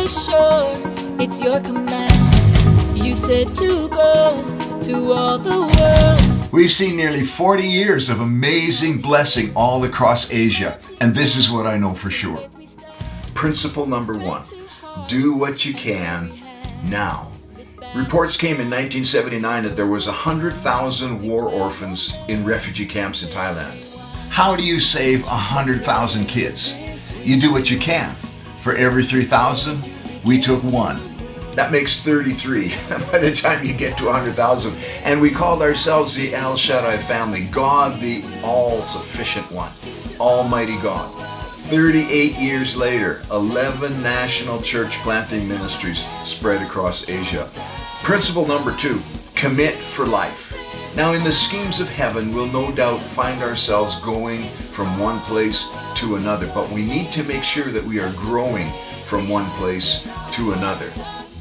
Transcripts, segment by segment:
the shore, it's your command. You said to go to all the world. We've seen nearly 40 years of amazing blessing all across Asia, and this is what I know for sure. Principle number 1, do what you can now. Reports came in 1979 that there was 100,000 war orphans in refugee camps in Thailand. How do you save 100,000 kids? You do what you can. For every 3,000, we took 1. That makes 33 by the time you get to 100,000. And we called ourselves the El Shaddai family, God the all-sufficient one, Almighty God. 38 years later, 11 national church planting ministries spread across Asia. Principle number 2, commit for life. Now in the schemes of heaven, we'll no doubt find ourselves going from one place to another, but we need to make sure that we are growing from one place to another,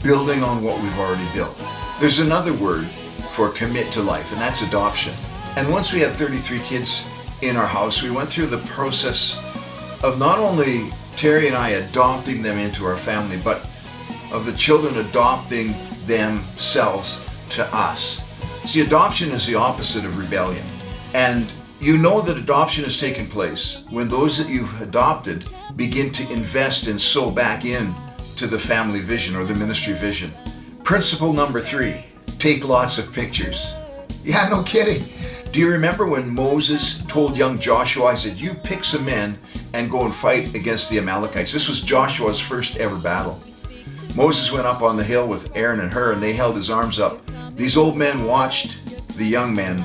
building on what we've already built. There's another word for commit to life, and that's adoption. And once we had 33 kids in our house, we went through the process of not only Terry and I adopting them into our family, but of the children adopting themselves to us. See, adoption is the opposite of rebellion. And you know that adoption has taken place when those that you've adopted begin to invest and sow back in to the family vision or the ministry vision. Principle number 3, take lots of pictures. Yeah, no kidding. Do you remember when Moses told young Joshua, he said, you pick some men and go and fight against the Amalekites. This was Joshua's first ever battle. Moses went up on the hill with Aaron and Hur, and they held his arms up. These old men watched the young men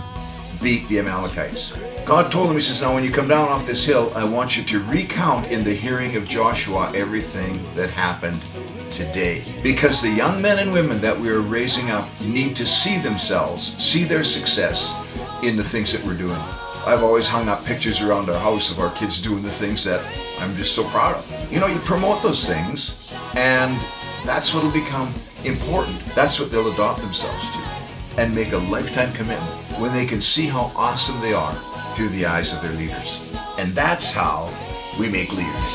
beat the Amalekites. God told him, he says, now when you come down off this hill, I want you to recount in the hearing of Joshua everything that happened today. Because the young men and women that we are raising up need to see themselves, see their success in the things that we're doing. I've always hung up pictures around our house of our kids doing the things that I'm just so proud of. You know, you promote those things, and that's what will become important. That's what they'll adopt themselves to and make a lifetime commitment when they can see how awesome they are through the eyes of their leaders. And that's how we make leaders.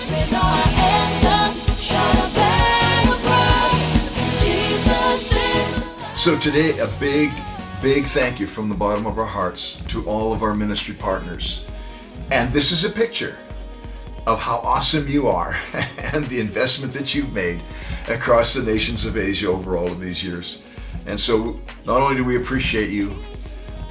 So today, a big thank you from the bottom of our hearts to all of our ministry partners. And this is a picture of how awesome you are and the investment that you've made across the nations of Asia over all of these years. And so not only do we appreciate you,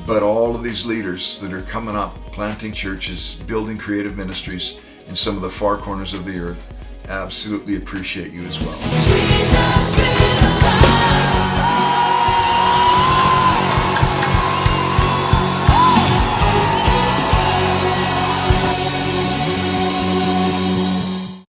but all of these leaders that are coming up, planting churches, building creative ministries in some of the far corners of the earth, absolutely appreciate you as well. Jesus.